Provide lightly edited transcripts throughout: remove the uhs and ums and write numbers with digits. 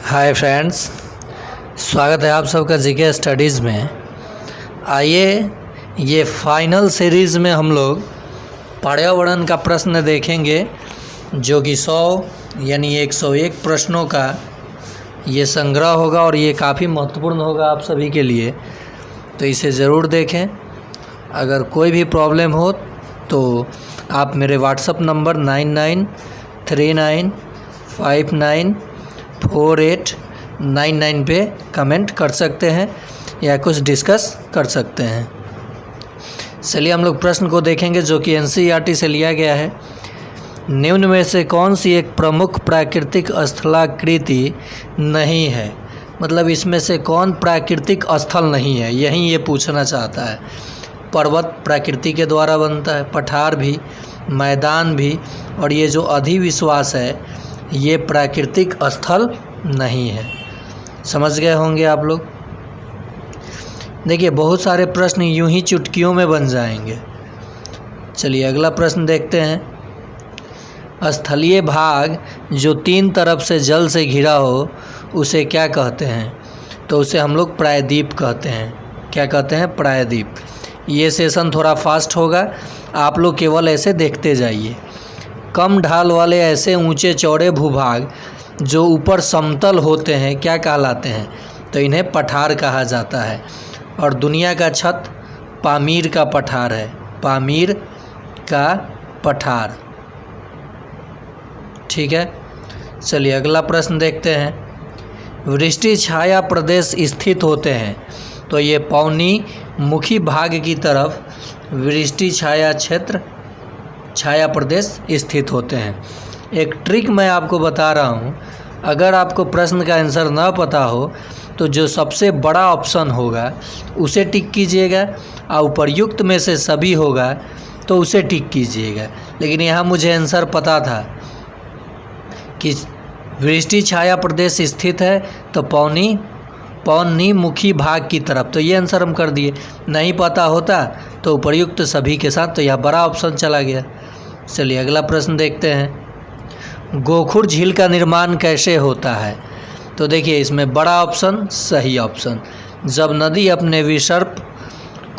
Hi friends, स्वागत है आप सबका जीके स्टडीज़ में। आइए ये फाइनल सीरीज़ में हम लोग पर्यावरण का प्रश्न देखेंगे, जो कि 100 यानी 101 प्रश्नों का ये संग्रह होगा और ये काफ़ी महत्वपूर्ण होगा आप सभी के लिए, तो इसे ज़रूर देखें। अगर कोई भी प्रॉब्लम हो तो आप मेरे व्हाट्सअप नंबर 9939594899 पे कमेंट कर सकते हैं या कुछ डिस्कस कर सकते हैं। चलिए हम लोग प्रश्न को देखेंगे, जो कि एनसीईआरटी से लिया गया है। निम्न में से कौन सी एक प्रमुख प्राकृतिक स्थलाकृति नहीं है? मतलब इसमें से कौन प्राकृतिक स्थल नहीं है, यही ये पूछना चाहता है। पर्वत प्रकृति के द्वारा बनता है, पठार भी, मैदान भी, और ये जो अधिविश्वास है ये प्राकृतिक स्थल नहीं है। समझ गए होंगे आप लोग। देखिए बहुत सारे प्रश्न यूं ही चुटकियों में बन जाएंगे। चलिए अगला प्रश्न देखते हैं। स्थलीय भाग जो तीन तरफ से जल से घिरा हो उसे क्या कहते हैं? तो उसे हम लोग प्रायद्वीप कहते हैं। क्या कहते हैं? प्रायद्वीप। ये सेशन थोड़ा फास्ट होगा, आप लोग केवल ऐसे देखते जाइए। कम ढाल वाले ऐसे ऊंचे चौड़े भूभाग जो ऊपर समतल होते हैं क्या कहलाते हैं? तो इन्हें पठार कहा जाता है। और दुनिया का छत पामीर का पठार है। पामीर का पठार। ठीक है, चलिए अगला प्रश्न देखते हैं। वृष्टि छाया प्रदेश स्थित होते हैं, तो ये पौनी मुखी भाग की तरफ वृष्टि छाया क्षेत्र, छाया प्रदेश स्थित होते हैं। एक ट्रिक मैं आपको बता रहा हूँ, अगर आपको प्रश्न का आंसर ना पता हो तो जो सबसे बड़ा ऑप्शन होगा उसे टिक कीजिएगा, और उपर्युक्त में से सभी होगा तो उसे टिक कीजिएगा। लेकिन यहाँ मुझे आंसर पता था कि वृष्टि छाया प्रदेश स्थित है तो पौनी मुखी भाग की तरफ, तो ये आंसर हम कर दिए। नहीं पता होता तो उपर्युक्त सभी के साथ, तो यह बड़ा ऑप्शन चला गया। चलिए अगला प्रश्न देखते हैं। गोखुर झील का निर्माण कैसे होता है? तो देखिए इसमें बड़ा ऑप्शन सही ऑप्शन। जब नदी अपने विसर्प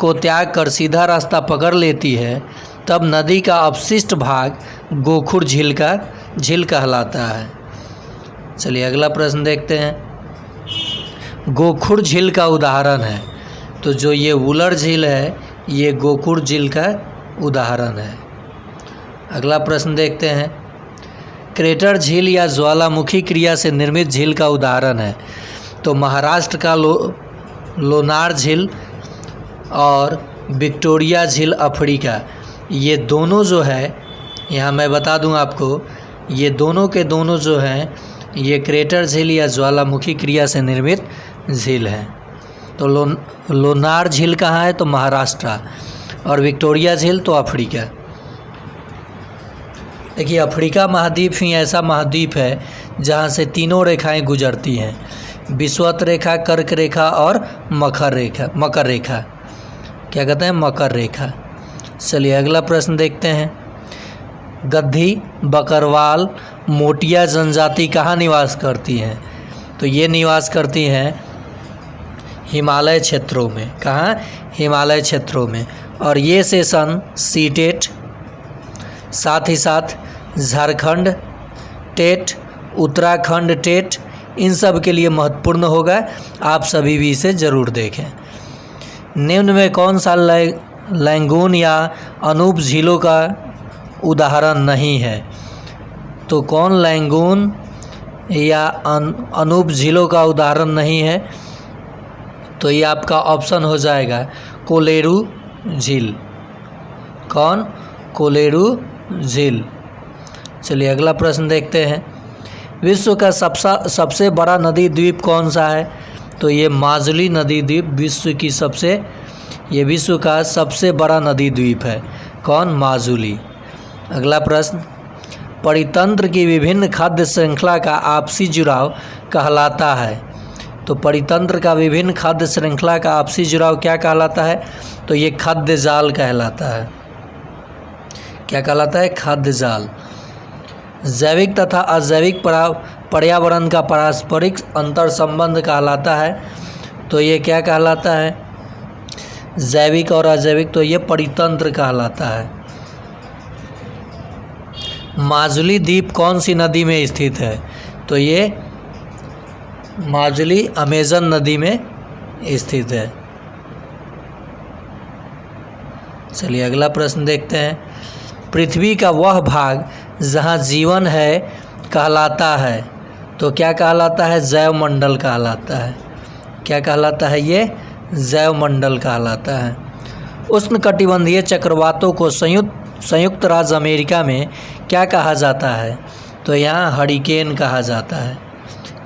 को त्याग कर सीधा रास्ता पकड़ लेती है तब नदी का अपशिष्ट भाग गोखुर झील कहलाता है। चलिए अगला प्रश्न देखते हैं। गोखुर झील का उदाहरण है, तो जो ये वुलर झील है ये गोखुर झील का उदाहरण है। अगला प्रश्न देखते हैं। क्रेटर झील या ज्वालामुखी क्रिया से निर्मित झील का उदाहरण है, तो महाराष्ट्र का लोनार झील और विक्टोरिया झील अफ्रीका, ये दोनों जो है, यहाँ मैं बता दूं आपको, ये दोनों के दोनों जो हैं ये क्रेटर झील या ज्वालामुखी क्रिया से निर्मित झील है। तो लोनार झील कहाँ है? तो महाराष्ट्र, और विक्टोरिया झील तो अफ्रीका। देखिए अफ्रीका महाद्वीप ही ऐसा महाद्वीप है जहाँ से तीनों रेखाएं गुजरती हैं, विषुवत रेखा, कर्क रेखा और मकर रेखा। क्या कहते हैं? मकर रेखा। चलिए अगला प्रश्न देखते हैं। गद्दी, बकरवाल, मोटिया जनजाति कहाँ निवास करती हैं? तो ये निवास करती हैं हिमालय क्षेत्रों में। कहाँ? हिमालय क्षेत्रों में। और ये सेशन सीटेट, साथ ही साथ झारखंड टेट, उत्तराखंड टेट, इन सब के लिए महत्वपूर्ण होगा। आप सभी भी इसे ज़रूर देखें। निम्न में कौन सा लैंगून या अनूप झीलों का उदाहरण नहीं है? तो कौन लैंगून या अनूप झीलों का उदाहरण नहीं है? तो ये आपका ऑप्शन हो जाएगा कोलेरू झील। कौन? कोलेरू झील। चलिए अगला प्रश्न देखते हैं। विश्व का सबसे बड़ा नदी द्वीप कौन सा है? तो ये माजुली नदी द्वीप विश्व का सबसे बड़ा नदी द्वीप है। कौन? माजुली। अगला प्रश्न। परितंत्र की विभिन्न खाद्य श्रृंखला का आपसी जुड़ाव कहलाता है। तो परितंत्र का विभिन्न खाद्य श्रृंखला का आपसी जुड़ाव क्या कहलाता है? तो ये खाद्य जाल कहलाता है। क्या कहलाता है? खाद्य जाल। जैविक तथा अजैविक पर्यावरण का पारस्परिक अंतर संबंध कहलाता है। तो ये क्या कहलाता है? जैविक और अजैविक, तो ये परितंत्र कहलाता है। माजुली द्वीप कौन सी नदी में स्थित है? तो ये माजुली अमेजन नदी में स्थित है। चलिए अगला प्रश्न देखते हैं। पृथ्वी का वह भाग जहाँ जीवन है कहलाता है। तो क्या कहलाता है? जैवमंडल कहलाता है। क्या कहलाता है? ये जैवमंडल कहलाता है। उष्णकटिबंधीय चक्रवातों को संयुक्त राज्य अमेरिका में क्या कहा जाता है? तो यहाँ हरिकेन कहा जाता है।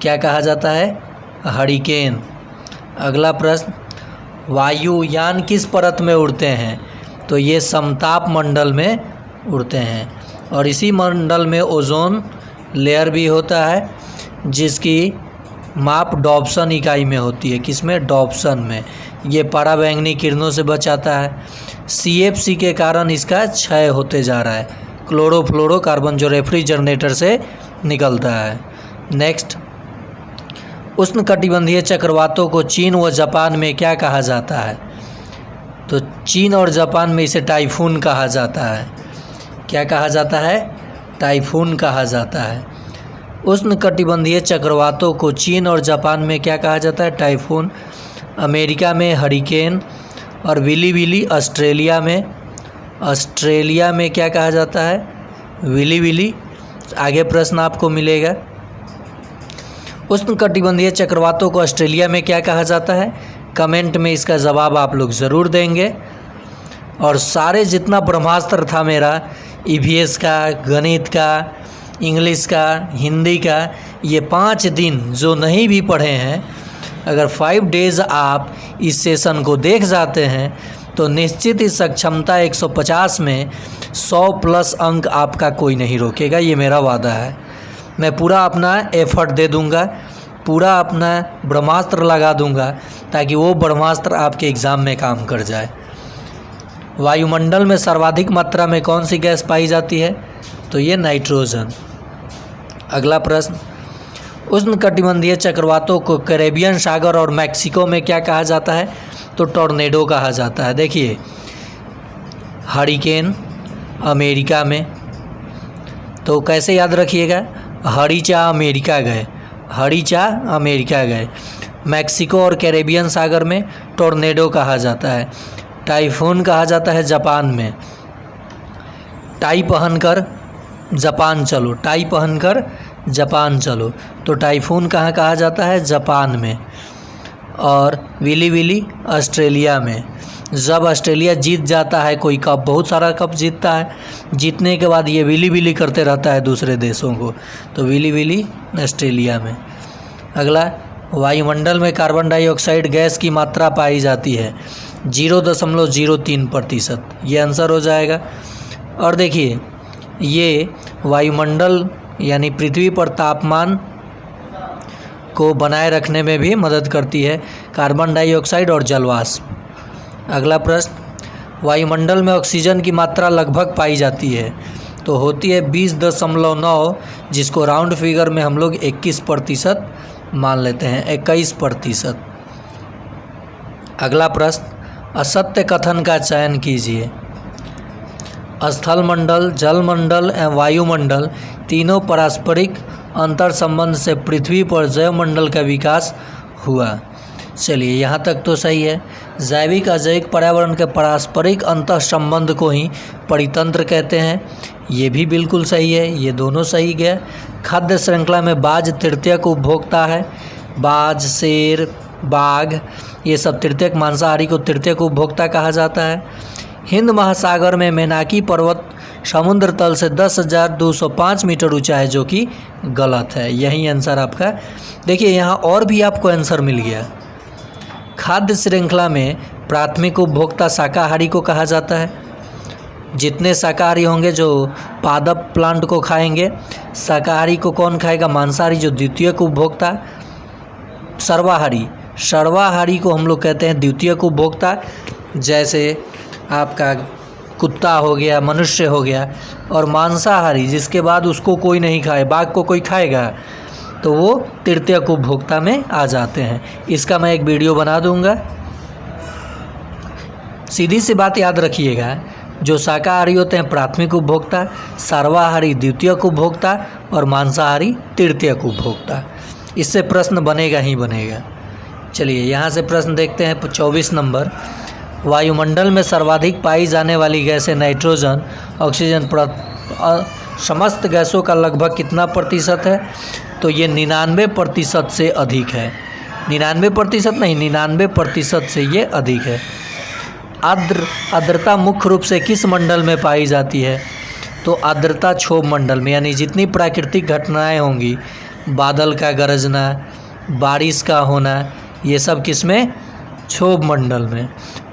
क्या कहा जाता है? हरिकेन। अगला प्रश्न, वायुयान किस परत में उड़ते हैं? तो ये समताप मंडल में उड़ते हैं और इसी मंडल में ओजोन लेयर भी होता है, जिसकी माप डॉप्सन इकाई में होती है। किसमें? डॉप्सन में। ये पराबैंगनी किरणों से बचाता है। CFC के कारण इसका क्षय होते जा रहा है, क्लोरोफ्लोरोकार्बन, जो रेफ्रिजरेटर से निकलता है। नेक्स्ट, उष्णकटिबंधीय चक्रवातों को चीन व जापान में क्या कहा जाता है? तो चीन और जापान में इसे टाइफून कहा जाता है। क्या कहा जाता है? टाइफून कहा जाता है। उष्णकटिबंधीय चक्रवातों को चीन और जापान में क्या कहा जाता है? टाइफून। अमेरिका में हरिकेन और विली विली ऑस्ट्रेलिया में क्या कहा जाता है? Willy willy. आगे प्रश्न आपको मिलेगा। उष्णकटिबंधीय चक्रवातों को ऑस्ट्रेलिया में क्या कहा जाता है? कमेंट में इसका जवाब आप लोग ज़रूर देंगे। और सारे जितना ब्रह्मास्त्र था मेरा, EVS का, गणित का, इंग्लिश का, हिंदी का, ये 5 दिन जो नहीं भी पढ़े हैं, अगर 5 डेज़ आप इस सेशन को देख जाते हैं तो निश्चित ही सक्षमता 150 में 100+ अंक आपका कोई नहीं रोकेगा। ये मेरा वादा है। मैं पूरा अपना एफर्ट दे दूंगा, पूरा अपना ब्रह्मास्त्र लगा दूंगा, ताकि वो ब्रह्मास्त्र आपके एग्ज़ाम में काम कर जाए। वायुमंडल में सर्वाधिक मात्रा में कौन सी गैस पाई जाती है? तो ये नाइट्रोजन। अगला प्रश्न, उष्णकटिबंधीय चक्रवातों को कैरेबियन सागर और मैक्सिको में क्या कहा जाता है? तो टॉर्नेडो कहा जाता है। देखिए, हरिकेन अमेरिका में, तो कैसे याद रखिएगा? हरीचा अमेरिका गए। मैक्सिको और कैरेबियन सागर में टॉर्नेडो कहा जाता है। टाइफून कहा जाता है जापान में। टाई पहनकर जापान चलो, तो टाइफून कहाँ कहा जाता है? जापान में। और विली विली ऑस्ट्रेलिया में। जब ऑस्ट्रेलिया जीत जाता है कोई कप, बहुत सारा कप जीतता है, जीतने के बाद ये विली विली करते रहता है दूसरे देशों को, तो विली विली ऑस्ट्रेलिया में। अगला, वायुमंडल में कार्बन डाइऑक्साइड गैस की मात्रा पाई जाती है 0.03%। ये आंसर हो जाएगा। और देखिए, ये वायुमंडल यानी पृथ्वी पर तापमान को बनाए रखने में भी मदद करती है, कार्बन डाइऑक्साइड और जलवाष्प। अगला प्रश्न, वायुमंडल में ऑक्सीजन की मात्रा लगभग पाई जाती है, तो होती है 20.9, जिसको राउंड फिगर में हम लोग 21% मान लेते हैं, 21%। अगला प्रश्न, असत्य कथन का चयन कीजिए। स्थलमंडल, जलमंडल एवं वायुमंडल तीनों पारस्परिक अंतर संबंध से पृथ्वी पर जैवमंडल का विकास हुआ। चलिए, यहाँ तक तो सही है। जैविक अजैविक पर्यावरण के पारस्परिक अंतर संबंध को ही परितंत्र कहते हैं, ये भी बिल्कुल सही है, ये दोनों सही गया। खाद्य श्रृंखला में बाज तृतीयक उपभोक्ता है। बाज, शेर, बाघ, ये सब तृतीयक, मांसाहारी को तृतीयक उपभोक्ता कहा जाता है। हिंद महासागर में मैनाकी पर्वत समुद्र तल से 10,205 मीटर ऊंचा है, जो कि गलत है। यही आंसर आपका। देखिए, यहाँ और भी आपको आंसर मिल गया। खाद्य श्रृंखला में प्राथमिक उपभोक्ता शाकाहारी को कहा जाता है। जितने शाकाहारी होंगे जो पादप प्लांट को खाएंगे, शाकाहारी को कौन खाएगा? मांसाहारी, जो द्वितीयक उपभोक्ता। सर्वाहारी को हम लोग कहते हैं द्वितीयक उपभोक्ता। जैसे आपका कुत्ता हो गया, मनुष्य हो गया, और मांसाहारी जिसके बाद उसको कोई नहीं खाए, बाघ को कोई खाएगा तो वो तृतीयक उपभोक्ता में आ जाते हैं। इसका मैं एक वीडियो बना दूंगा। सीधी सी बात याद रखिएगा, जो शाकाहारी होते हैं प्राथमिक उपभोक्ता, सर्वाहारी द्वितीयक उपभोक्ता और मांसाहारी तृतीयक उपभोक्ता। इससे प्रश्न बनेगा ही बनेगा। चलिए यहाँ से प्रश्न देखते हैं 24 नंबर। वायुमंडल में सर्वाधिक पाई जाने वाली गैसें नाइट्रोजन, ऑक्सीजन, समस्त गैसों का लगभग कितना प्रतिशत है? तो ये 99% से अधिक है। 99% नहीं, 99% से ये अधिक है। आर्द्रता मुख्य रूप से किस मंडल में पाई जाती है? तो आर्द्रता क्षोभ मंडल में, यानी जितनी प्राकृतिक घटनाएं होंगी, बादल का गरजना, बारिश का होना, ये सब किस में? क्षोभ मंडल में।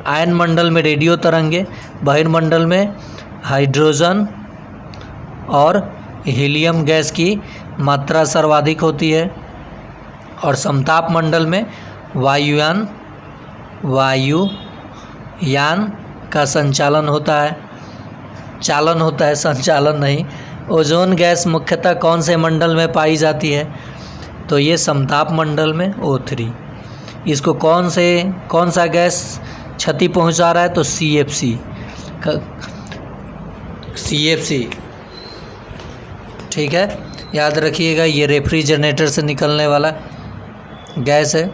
आयन मंडल में रेडियो तरंगे, बहिर्मंडल में हाइड्रोजन और हीलियम गैस की मात्रा सर्वाधिक होती है, और समताप मंडल में वायुयान का संचालन होता है, चालन होता है, संचालन नहीं। ओजोन गैस मुख्यतः कौन से मंडल में पाई जाती है? तो ये समताप मंडल में, O3। इसको कौन सा गैस क्षति पहुंचा रहा है? तो CFC। ठीक है, याद रखिएगा, ये रेफ्रिजरेटर से निकलने वाला गैस है,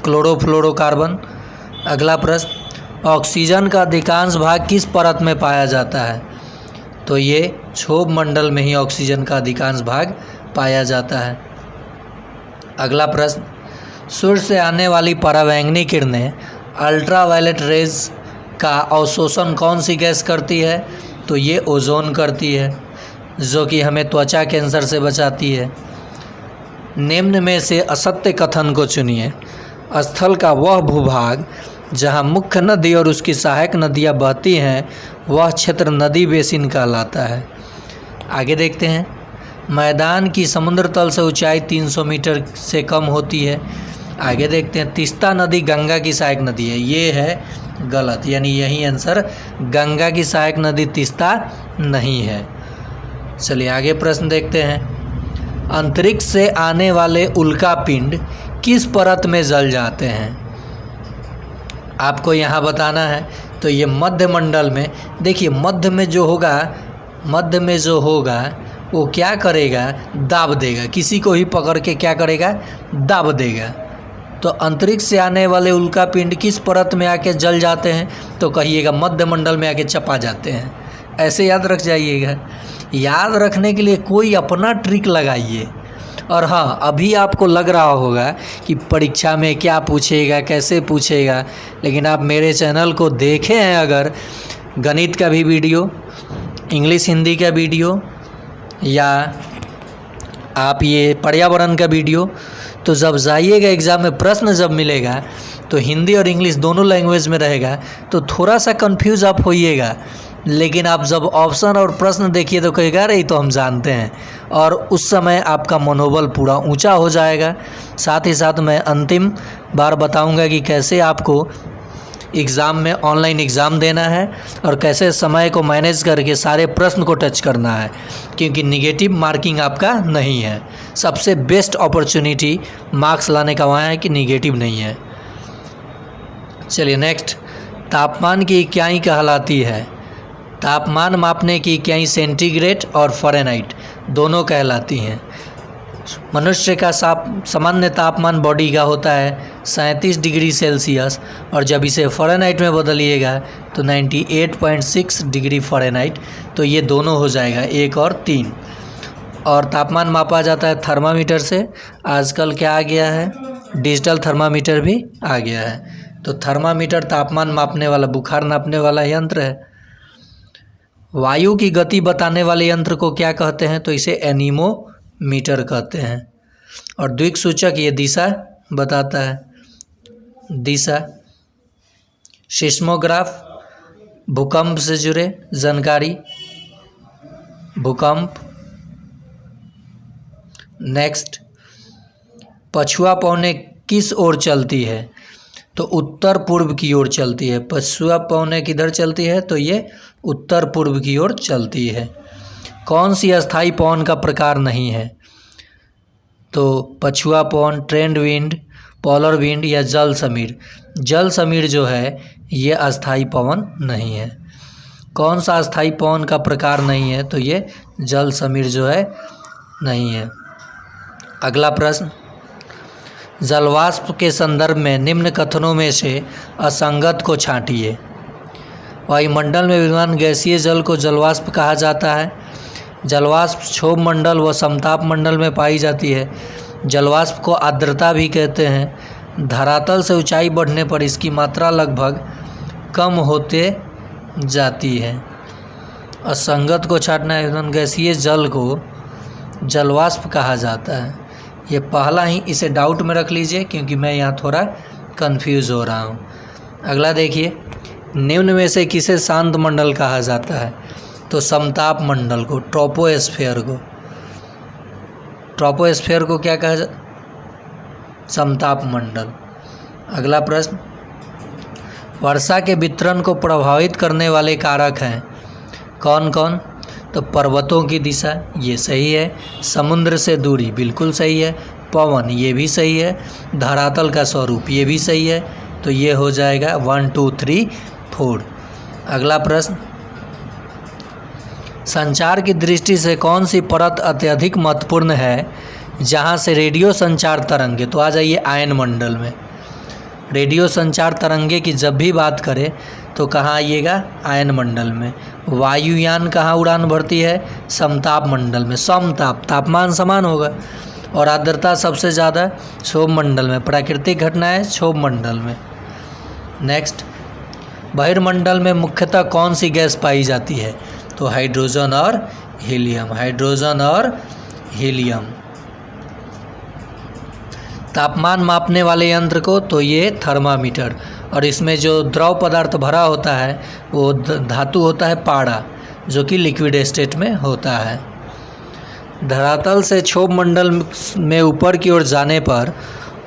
क्लोरोफ्लोरोकार्बन। अगला प्रश्न, ऑक्सीजन का अधिकांश भाग किस परत में पाया जाता है? तो ये क्षोभ मंडल में ही ऑक्सीजन का अधिकांश भाग पाया जाता है। अगला प्रश्न, सूर्य से आने वाली पराबैंगनी किरणें अल्ट्रावायलेट रेज का अवशोषण कौन सी गैस करती है? तो ये ओजोन करती है, जो कि हमें त्वचा कैंसर से बचाती है। निम्न में से असत्य कथन को चुनिए। स्थल का वह भूभाग जहाँ मुख्य नदी और उसकी सहायक नदियाँ बहती हैं, वह क्षेत्र नदी बेसिन कहलाता है। आगे देखते हैं, मैदान की समुद्र तल से ऊंचाई 300 मीटर से कम होती है। आगे देखते हैं, तीस्ता नदी गंगा की सहायक नदी है। ये है गलत, यानी यही आंसर, गंगा की सहायक नदी तीस्ता नहीं है। चलिए आगे प्रश्न देखते हैं, अंतरिक्ष से आने वाले उल्कापिंड किस परत में जल जाते हैं? आपको यहाँ बताना है। तो ये मध्य मंडल में, देखिए मध्य में जो होगा वो क्या करेगा? दाब देगा, किसी को ही पकड़ के क्या करेगा? दाब देगा। तो अंतरिक्ष से आने वाले उल्कापिंड किस परत में आके जल जाते हैं? तो कहिएगा मध्य मंडल में आके चपा जाते हैं। ऐसे याद रख जाइएगा। याद रखने के लिए कोई अपना ट्रिक लगाइए। और हाँ, अभी आपको लग रहा होगा कि परीक्षा में क्या पूछेगा, कैसे पूछेगा, लेकिन आप मेरे चैनल को देखे हैं अगर, गणित का भी वीडियो, इंग्लिश हिंदी का वीडियो, या आप ये पर्यावरण का वीडियो, तो जब जाइएगा एग्ज़ाम में प्रश्न जब मिलेगा तो हिंदी और इंग्लिश दोनों लैंग्वेज में रहेगा, तो थोड़ा सा कंफ्यूज आप होइएगा। लेकिन आप जब ऑप्शन और प्रश्न देखिए तो कहेगा अरे तो हम जानते हैं, और उस समय आपका मनोबल पूरा ऊंचा हो जाएगा। साथ ही साथ मैं अंतिम बार बताऊंगा कि कैसे आपको एग्ज़ाम में ऑनलाइन एग्ज़ाम देना है और कैसे समय को मैनेज करके सारे प्रश्न को टच करना है, क्योंकि निगेटिव मार्किंग आपका नहीं है। सबसे बेस्ट अपॉर्चुनिटी मार्क्स लाने का वहाँ है कि निगेटिव नहीं है। चलिए नेक्स्ट, तापमान की इकाई कहलाती है? तापमान मापने की इकाई सेंटीग्रेड और फ़ारेनहाइट दोनों कहलाती हैं। मनुष्य का सामान्य तापमान बॉडी का होता है 37 डिग्री सेल्सियस, और जब इसे फ़ारेनहाइट में बदलिएगा तो 98.6 डिग्री फ़ारेनहाइट। तो ये दोनों हो जाएगा 1 और 3। और तापमान मापा जाता है थर्मामीटर से। आजकल क्या आ गया है? डिजिटल थर्मामीटर भी आ गया है। तो थर्मामीटर तापमान मापने वाला, बुखार नापने वाला यंत्र है। वायु की गति बताने वाले यंत्र को क्या कहते हैं? तो इसे एनीमोमीटर कहते हैं। और द्विक सूचक ये दिशा बताता है, दिशा। सिस्मोग्राफ, भूकंप से जुड़े जानकारी, भूकंप। नेक्स्ट, पछुआ पौने किस ओर चलती है? तो उत्तर पूर्व की ओर चलती है। पछुआ पवनें किधर चलती है? तो ये उत्तर पूर्व की ओर चलती है। कौन सी अस्थाई पवन का प्रकार नहीं है? तो पछुआ पवन, ट्रेंड विंड, पोलर विंड या जल समीर। जल समीर जो है ये अस्थाई पवन नहीं है। कौन सा अस्थाई पवन का प्रकार नहीं है? तो ये जल समीर जो है नहीं है। अगला प्रश्न, जलवाष्प के संदर्भ में निम्न कथनों में से असंगत को छांटिए। वायुमंडल में विद्यमान गैसीय जल को जलवाष्प कहा जाता है। जलवाष्प क्षोभ मंडल व समताप मंडल में पाई जाती है। जलवाष्प को आर्द्रता भी कहते हैं। धरातल से ऊंचाई बढ़ने पर इसकी मात्रा लगभग कम होते जाती है। असंगत को छांटना है। गैसीय जल को जलवाष्प कहा जाता है। ये पहला ही, इसे डाउट में रख लीजिए क्योंकि मैं यहाँ थोड़ा कंफ्यूज हो रहा हूँ। अगला देखिए, निम्न में से किसे शांत मंडल कहा जाता है? तो समताप मंडल को, ट्रोपोस्फेयर को। ट्रोपोस्फेयर को क्या कहा जाता? समताप मंडल। अगला प्रश्न, वर्षा के वितरण को प्रभावित करने वाले कारक हैं कौन कौन? तो पर्वतों की दिशा, ये सही है। समुद्र से दूरी, बिल्कुल सही है। पवन, ये भी सही है। धरातल का स्वरूप, ये भी सही है। तो ये हो जाएगा 1 2 3 4। अगला प्रश्न, संचार की दृष्टि से कौन सी परत अत्यधिक महत्वपूर्ण है जहाँ से रेडियो संचार तरंगे? तो आ जाइए आयन मंडल में। रेडियो संचार तरंगे की जब भी बात करें तो कहाँ आइएगा? आयन मंडल में। वायुयान कहाँ उड़ान भरती है? समताप मंडल में। समताप, तापमान समान होगा। और आर्द्रता सबसे ज़्यादा क्षोभ मंडल में। प्राकृतिक घटनाएं क्षोभ मंडल में। नेक्स्ट, बहिर्मंडल में मुख्यतः कौन सी गैस पाई जाती है? तो हाइड्रोजन और हीलियम। हाइड्रोजन और हीलियम। तापमान मापने वाले यंत्र को, तो ये थर्मामीटर। और इसमें जो द्रव पदार्थ भरा होता है वो धातु होता है पाड़ा, जो कि लिक्विड स्टेट में होता है। धरातल से क्षोभ मंडल में ऊपर की ओर जाने पर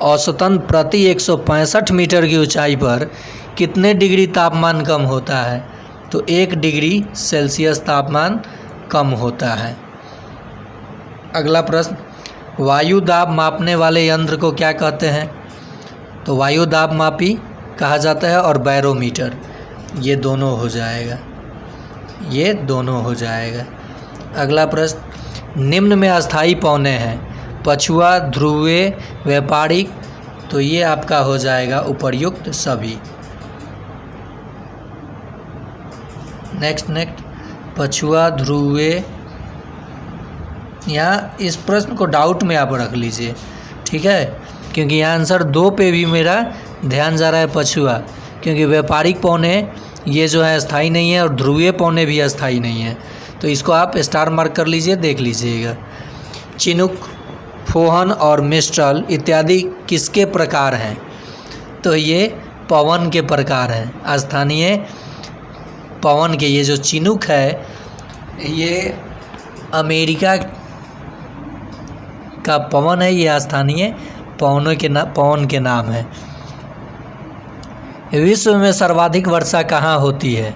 औसतन प्रति 165 मीटर की ऊंचाई पर कितने डिग्री तापमान कम होता है? तो 1 डिग्री सेल्सियस तापमान कम होता है। अगला प्रश्न, वायु दाब मापने वाले यंत्र को क्या कहते हैं? तो वायु दाब मापी कहा जाता है और बैरोमीटर। ये दोनों हो जाएगा, ये दोनों हो जाएगा। अगला प्रश्न, निम्न में अस्थाई पवनें हैं पछुआ, ध्रुवीय, व्यापारिक। तो ये आपका हो जाएगा उपर्युक्त सभी। नेक्स्ट, पछुआ, ध्रुवीय। यहाँ इस प्रश्न को डाउट में आप रख लीजिए, ठीक है, क्योंकि यहाँ आंसर 2 पे भी मेरा ध्यान जा रहा है पछुआ, क्योंकि व्यापारिक पौने ये जो है अस्थाई नहीं है और ध्रुवीय पौने भी अस्थाई नहीं है। तो इसको आप स्टार मार्क कर लीजिए, देख लीजिएगा। चिनुक, फोहन और मिस्ट्रल इत्यादि किसके प्रकार हैं? तो ये पवन के प्रकार हैं, स्थानीय पवन के। ये जो चिनुक है ये अमेरिका का पवन है, ये स्थानीय पवन के नाम है। विश्व में सर्वाधिक वर्षा कहाँ होती है?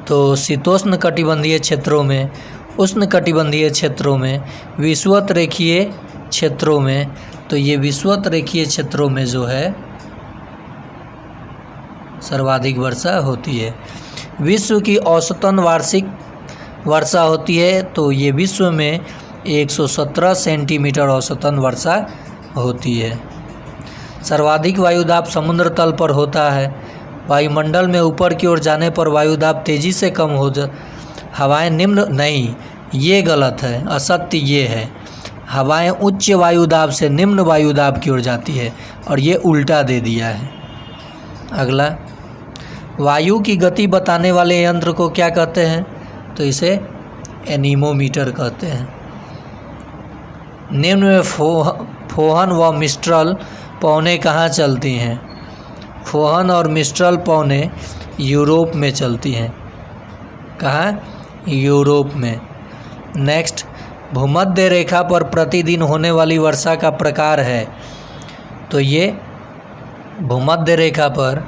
तो शीतोष्ण कटिबंधीय क्षेत्रों में, उष्ण कटिबंधीय क्षेत्रों में, विषुवत रेखीय क्षेत्रों में। तो ये विषुवत रेखीय क्षेत्रों में जो है सर्वाधिक वर्षा होती है। विश्व की औसतन वार्षिक वर्षा होती है, तो ये विश्व में 117 सेंटीमीटर औसतन वर्षा होती है। सर्वाधिक वायुदाब समुद्र तल पर होता है। वायुमंडल में ऊपर की ओर जाने पर वायुदाब तेज़ी से कम हो हवाएं निम्न, नहीं, ये गलत है, असत्य ये है। हवाएं उच्च वायुदाब से निम्न वायुदाब की ओर जाती है और ये उल्टा दे दिया है। अगला, वायु की गति बताने वाले यंत्र को क्या कहते हैं? तो इसे एनीमोमीटर कहते हैं। निम्न में फोहन व मिस्ट्रल पौने कहाँ चलती हैं? फोहन और मिस्ट्रल पौने यूरोप में चलती हैं। कहाँ? यूरोप में। नेक्स्ट, भूमध्य रेखा पर प्रतिदिन होने वाली वर्षा का प्रकार है। तो ये भूमध्य रेखा पर,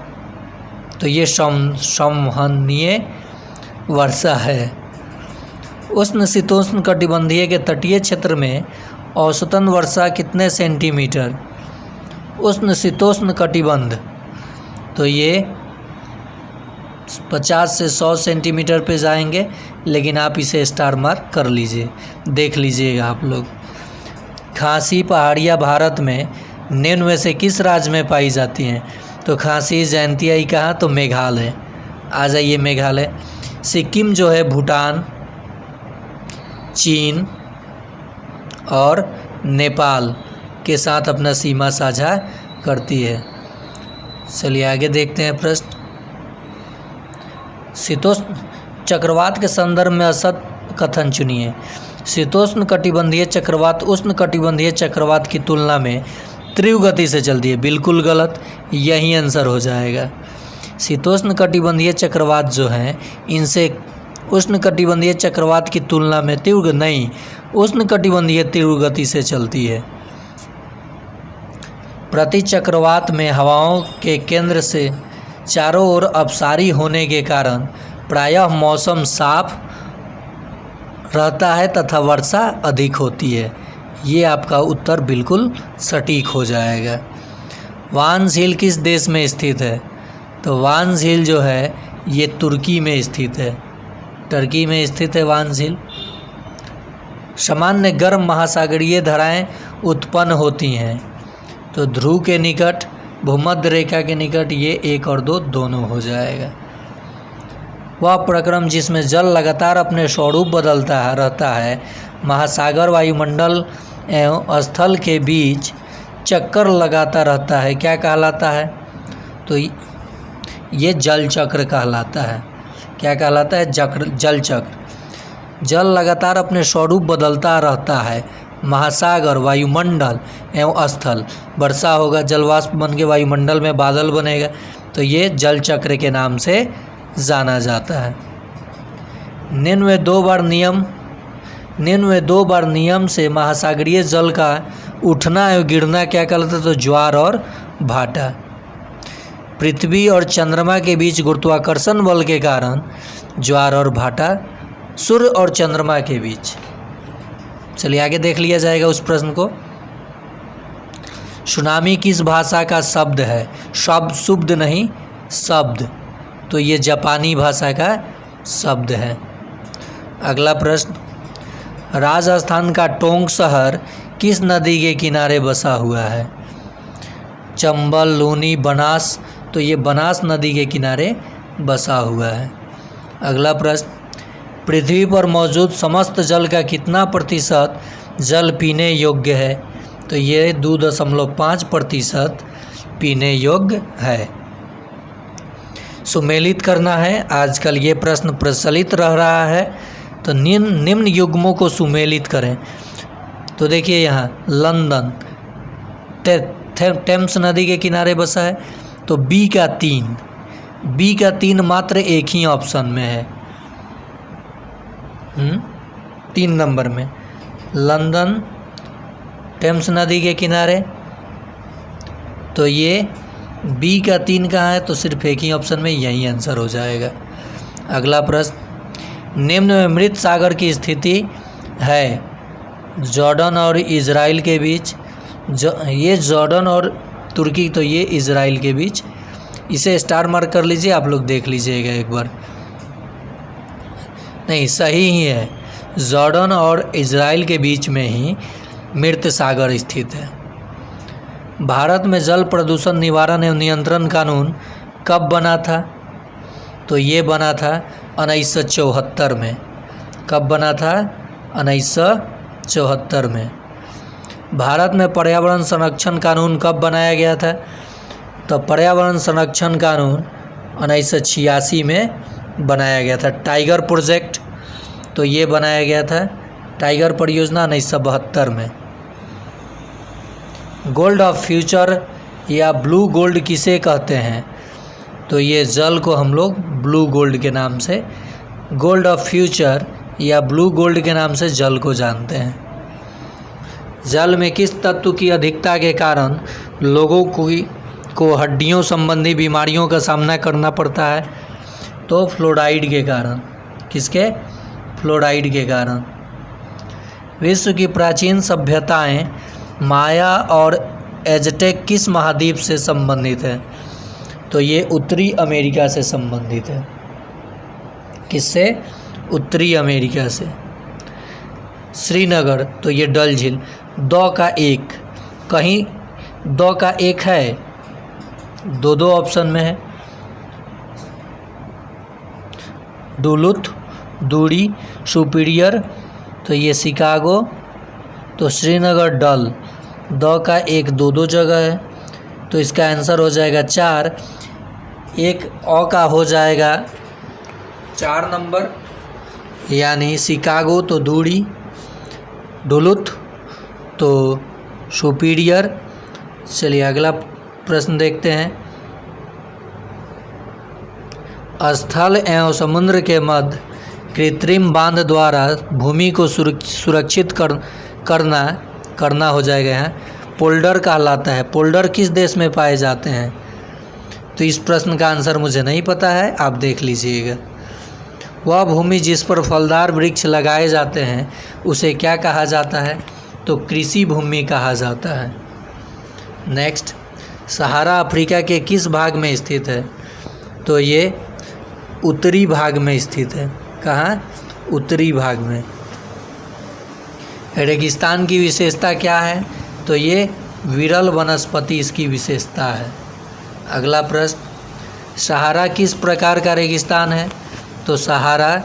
तो ये संवहनीय वर्षा है। उष्ण शीतोष्ण कटिबंधीय के तटीय क्षेत्र में औसतन वर्षा कितने सेंटीमीटर? उष्ण शीतोष्ण कटिबंध, तो ये 50 से 100 सेंटीमीटर पे जाएंगे, लेकिन आप इसे स्टार मार्क कर लीजिए, देख लीजिएगा आप लोग। खांसी पहाड़ियाँ भारत में निम्न में से किस राज्य में पाई जाती हैं? तो खांसी जयंतियाई कहाँ? तो मेघालय। आ जाइए मेघालय। सिक्किम जो है भूटान, चीन और नेपाल के साथ अपना सीमा साझा करती है। चलिए आगे देखते हैं प्रश्न। शीतोष्ण चक्रवात के संदर्भ में असत कथन चुनिए। शीतोष्ण कटिबंधीय चक्रवात उष्ण कटिबंधीय चक्रवात की तुलना में तीव्र गति से चलती है। बिल्कुल गलत, यही आंसर हो जाएगा। शीतोष्ण कटिबंधीय चक्रवात जो हैं इनसे उष्ण कटिबंधीय चक्रवात की तुलना में तीव्र नहीं, उष्ण कटिबंधीय तीव्र गति से चलती है। प्रति चक्रवात में हवाओं के केंद्र से चारों ओर अपसारी होने के कारण प्रायः मौसम साफ रहता है तथा वर्षा अधिक होती है। ये आपका उत्तर बिल्कुल सटीक हो जाएगा। वांस हिल किस देश में स्थित है? तो वांस हिल जो है ये तुर्की में स्थित है, टर्की में स्थित है वांस हिल। सामान्य गर्म महासागरीय धाराएं उत्पन्न होती हैं, तो ध्रुव के निकट, भूमध्य रेखा के निकट, ये 1 और 2 दोनों हो जाएगा। वह प्रक्रम जिसमें जल लगातार अपने स्वरूप बदलता रहता है, महासागर वायुमंडल एवं स्थल के बीच चक्कर लगाता रहता है, क्या कहलाता है? तो ये जल चक्र कहलाता है। क्या कहलाता है? जल चक्र। जल लगातार अपने स्वरूप बदलता रहता है, महासागर वायुमंडल एवं स्थल। वर्षा होगा, जलवाष्प बन के वायुमंडल में बादल बनेगा, तो ये जल चक्र के नाम से जाना जाता है। निम्न में दो बार नियम से महासागरीय जल का उठना एवं गिरना क्या कहलाता है? तो ज्वार और भाटा। पृथ्वी और चंद्रमा के बीच गुरुत्वाकर्षण बल के कारण ज्वार और भाटा, सूर्य और चंद्रमा के बीच। चलिए आगे देख लिया जाएगा उस प्रश्न को। सुनामी किस भाषा का शब्द है? शब्द नहीं, शब्द। तो ये जापानी भाषा का शब्द है। अगला प्रश्न, राजस्थान का टोंक शहर किस नदी के किनारे बसा हुआ है? चंबल, लूनी, बनास। तो ये बनास नदी के किनारे बसा हुआ है। अगला प्रश्न, पृथ्वी पर मौजूद समस्त जल का कितना प्रतिशत जल पीने योग्य है? तो ये 2.5% पीने योग्य है। सुमेलित करना है, आजकल ये प्रश्न प्रचलित रह रहा है, तो निम्न युग्मों को सुमेलित करें। तो देखिए यहाँ लंदन टेम्स नदी के किनारे बसा है, तो बी का 3 मात्र एक ही ऑप्शन में है, 3 नंबर में। लंदन टेम्स नदी के किनारे, तो ये बी का 3 कहाँ है? तो सिर्फ एक ही ऑप्शन में, यही आंसर हो जाएगा। अगला प्रश्न, निम्न में मृत सागर की स्थिति है जॉर्डन और इजराइल के बीच। ये जॉर्डन और तुर्की, तो ये इजराइल के बीच। इसे स्टार मार्क कर लीजिए, आप लोग देख लीजिएगा एक बार। नहीं, सही ही है, जॉर्डन और इजराइल के बीच में ही मृत सागर स्थित है। भारत में जल प्रदूषण निवारण एवं नियंत्रण कानून कब बना था? तो ये बना था 1974 में। कब बना था? 1974 में। भारत में पर्यावरण संरक्षण कानून कब बनाया गया था? तो पर्यावरण संरक्षण कानून 1986 में बनाया गया था। टाइगर प्रोजेक्ट, तो ये बनाया गया था, टाइगर परियोजना 1972 में। गोल्ड ऑफ फ्यूचर या ब्लू गोल्ड किसे कहते हैं? तो ये जल को हम लोग ब्लू गोल्ड के नाम से, गोल्ड ऑफ फ्यूचर या ब्लू गोल्ड के नाम से जल को जानते हैं। जल में किस तत्व की अधिकता के कारण लोगों की को हड्डियों संबंधी बीमारियों का सामना करना पड़ता है? तो फ्लोराइड के कारण। किसके? फ्लोराइड के कारण। विश्व की प्राचीन सभ्यताएं माया और एज़टेक किस महाद्वीप से संबंधित है? तो ये उत्तरी अमेरिका से संबंधित है। किससे? उत्तरी अमेरिका से। श्रीनगर, तो ये डल झील। दो का एक, कहीं दो का एक है? दो ऑप्शन में है। डुलुथ, दूरी, सुपीरियर, तो ये शिकागो, तो श्रीनगर, डल। दो का एक दो जगह है, तो इसका आंसर हो जाएगा 4। एक औ का हो जाएगा 4 नंबर, यानी शिकागो तो दूरी, डुलुथ तो सुपीरियर। चलिए अगला प्रश्न देखते हैं। स्थल एवं समुद्र के मध्य कृत्रिम बांध द्वारा भूमि को सुरक्षित करना हो जाएगा है पोल्डर कहलाता है। पोल्डर किस देश में पाए जाते हैं? तो इस प्रश्न का आंसर मुझे नहीं पता है, आप देख लीजिएगा। वह भूमि जिस पर फलदार वृक्ष लगाए जाते हैं उसे क्या कहा जाता है? तो कृषि भूमि कहा जाता है। नेक्स्ट, सहारा अफ्रीका के किस भाग में स्थित है? तो ये उत्तरी भाग में स्थित है। कहाँ? उत्तरी भाग में। रेगिस्तान की विशेषता क्या है? तो ये विरल वनस्पति इसकी विशेषता है। अगला प्रश्न, सहारा किस प्रकार का रेगिस्तान है? तो सहारा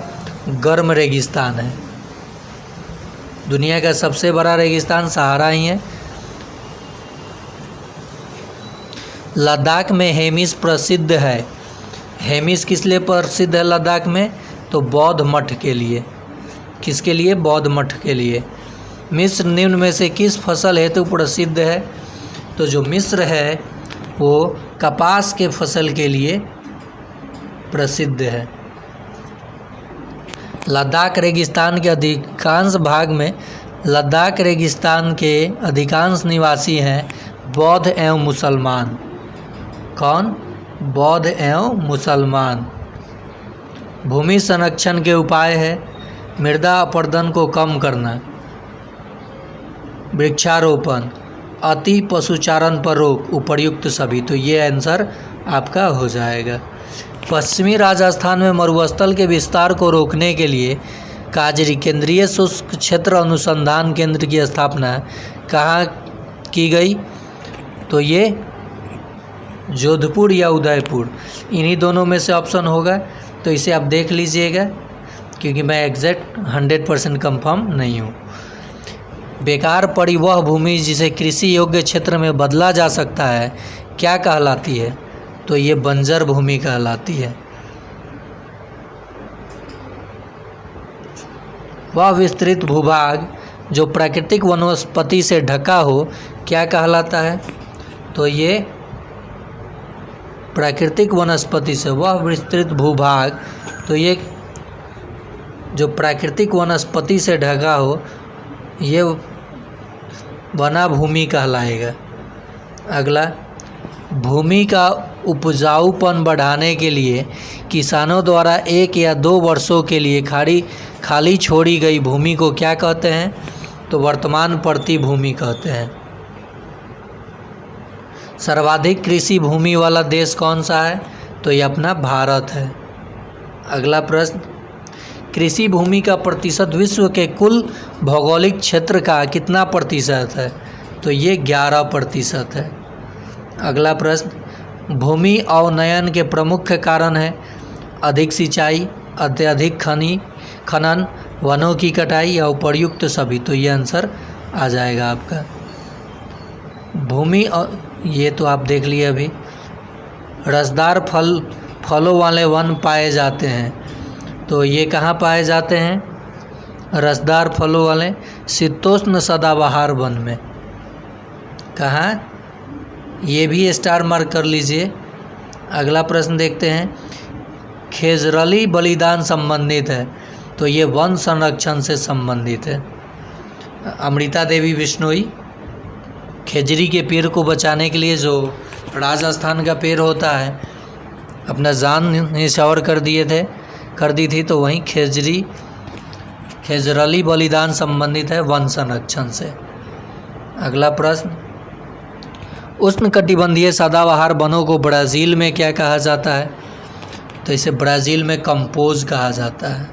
गर्म रेगिस्तान है। दुनिया का सबसे बड़ा रेगिस्तान सहारा ही है। लद्दाख में हेमिस प्रसिद्ध है। हेमिस किस लिए प्रसिद्ध है लद्दाख में? तो बौद्ध मठ के लिए। किसके लिए? बौद्ध मठ के लिए। मिस्र निम्न में से किस फसल हेतु प्रसिद्ध है? तो जो मिस्र है वो कपास के फसल के लिए प्रसिद्ध है। लद्दाख रेगिस्तान के अधिकांश भाग में लद्दाख रेगिस्तान के अधिकांश निवासी हैं बौद्ध एवं मुसलमान। कौन? बौद्ध एवं मुसलमान। भूमि संरक्षण के उपाय है मृदा अपरदन को कम करना, वृक्षारोपण, अति पशुचारण पर रोक, उपर्युक्त सभी। तो ये आंसर आपका हो जाएगा। पश्चिमी राजस्थान में मरुस्थल के विस्तार को रोकने के लिए काजरी केंद्रीय शुष्क क्षेत्र अनुसंधान केंद्र की स्थापना कहाँ की गई? तो ये जोधपुर या उदयपुर, इन्हीं दोनों में से ऑप्शन होगा। तो इसे आप देख लीजिएगा क्योंकि मैं एग्जैक्ट 100% कंफर्म नहीं हूँ। बेकार पड़ी वह भूमि जिसे कृषि योग्य क्षेत्र में बदला जा सकता है क्या कहलाती है? तो ये बंजर भूमि कहलाती है। वह विस्तृत भूभाग जो प्राकृतिक वनस्पति से ढका हो क्या कहलाता है? तो ये प्राकृतिक वनस्पति से, वह विस्तृत भूभाग, तो ये जो प्राकृतिक वनस्पति से ढका हो ये वना भूमि कहलाएगा। अगला, भूमि का उपजाऊपन बढ़ाने के लिए किसानों द्वारा 1 या 2 वर्षों के लिए खाली छोड़ी गई भूमि को क्या कहते हैं? तो वर्तमान परती भूमि कहते हैं। सर्वाधिक कृषि भूमि वाला देश कौन सा है? तो ये अपना भारत है। अगला प्रश्न, कृषि भूमि का प्रतिशत विश्व के कुल भौगोलिक क्षेत्र का कितना प्रतिशत है? तो ये 11% है। अगला प्रश्न, भूमि अवनयन के प्रमुख कारण है अधिक सिंचाई, अत्यधिक खनन, वनों की कटाई या उपर्युक्त सभी। तो ये आंसर आ जाएगा आपका। भूमि, ये तो आप देख लिए अभी। रसदार फलों वाले वन पाए जाते हैं, तो ये कहाँ पाए जाते हैं? रसदार फलों वाले शीतोष्ण सदाबहार वन में। कहाँ? ये भी स्टार मार्क कर लीजिए। अगला प्रश्न देखते हैं, खेजरली बलिदान संबंधित है, तो ये वन संरक्षण से संबंधित है। अमृता देवी बिश्नोई खेजरी के पेड़ को बचाने के लिए जो राजस्थान का पेड़ होता है, अपना जान निछावर कर दी थी, तो वहीं खेजरली बलिदान संबंधित है वन संरक्षण से। अगला प्रश्न, उष्णकटिबंधीय सदाबहार वनों को ब्राज़ील में क्या कहा जाता है? तो इसे ब्राज़ील में कंपोज कहा जाता है।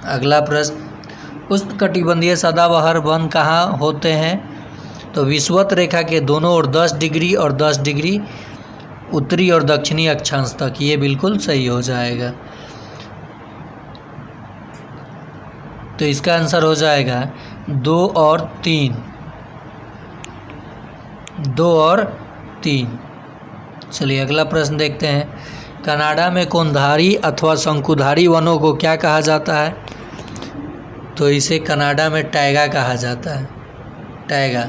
अगला प्रश्न, उष्णकटिबंधीय सदाबहार वन कहाँ होते हैं? तो विषुवत रेखा के दोनों ओर 10 डिग्री और 10 डिग्री उत्तरी और दक्षिणी अक्षांश तक। ये बिल्कुल सही हो जाएगा। तो इसका आंसर हो जाएगा 2 और 3। 2 और 3। चलिए अगला प्रश्न देखते हैं। कनाडा में कोनधारी अथवा शंकुधारी वनों को क्या कहा जाता है? तो इसे कनाडा में टैगा कहा जाता है। टैगा।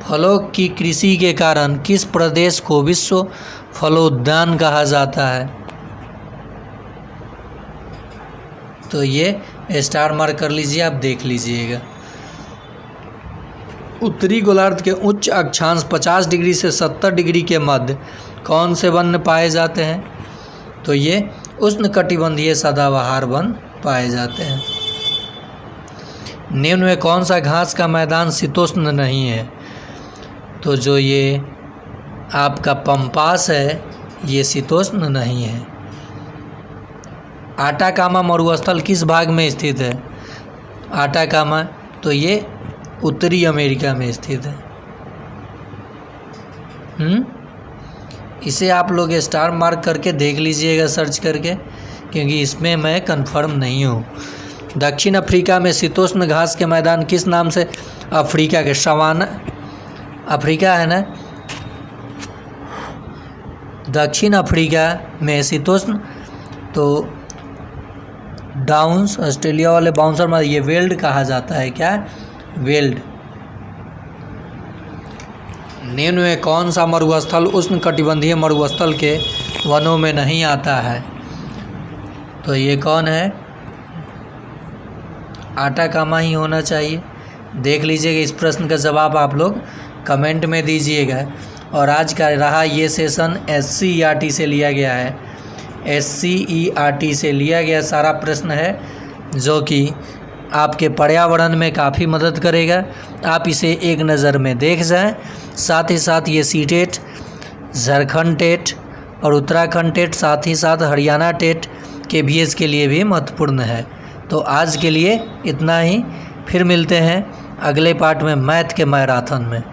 फलों की कृषि के कारण किस प्रदेश को विश्व फलोद्यान कहा जाता है? तो ये स्टार मार्क कर लीजिए, आप देख लीजिएगा। उत्तरी गोलार्ध के उच्च अक्षांश 50 डिग्री से 70 डिग्री के मध्य कौन से वन पाए जाते हैं? तो ये उष्णकटिबंधीय सदाबहार वन पाए जाते हैं। निम्न में कौन सा घास का मैदान शीतोष्ण नहीं है? तो जो ये आपका पंपास है, ये शीतोष्ण नहीं है। आटाकामा मरुस्थल किस भाग में स्थित है? आटाकामा, तो ये उत्तरी अमेरिका में स्थित है। इसे आप लोग स्टार मार्क करके देख लीजिएगा सर्च करके, क्योंकि इसमें मैं कंफर्म नहीं हूँ। दक्षिण अफ्रीका में शीतोष्ण घास के मैदान किस नाम से? अफ्रीका के सवाना, अफ्रीका है ना, दक्षिण अफ्रीका में शीतोष्ण, तो डाउन्स, ऑस्ट्रेलिया वाले बाउंसर में ये वेल्ड कहा जाता है। क्या? वेल्ड। निम्न में कौन सा मरुस्थल उष्णकटिबंधीय मरुस्थल के वनों में नहीं आता है? तो ये कौन है? आटाकामा ही होना चाहिए। देख लीजिएगा, इस प्रश्न का जवाब आप लोग कमेंट में दीजिएगा। और आज का रहा ये सेशन SCERT से लिया गया है। SCERT से लिया गया सारा प्रश्न है, जो कि आपके पर्यावरण में काफ़ी मदद करेगा। आप इसे एक नज़र में देख जाएं। साथ ही साथ ये सीटेट, झारखंड टेट और उत्तराखंड टेट, साथ ही साथ हरियाणा टेट के VS के लिए भी महत्वपूर्ण है। तो आज के लिए इतना ही। फिर मिलते हैं अगले पार्ट में मैथ के मैराथन में।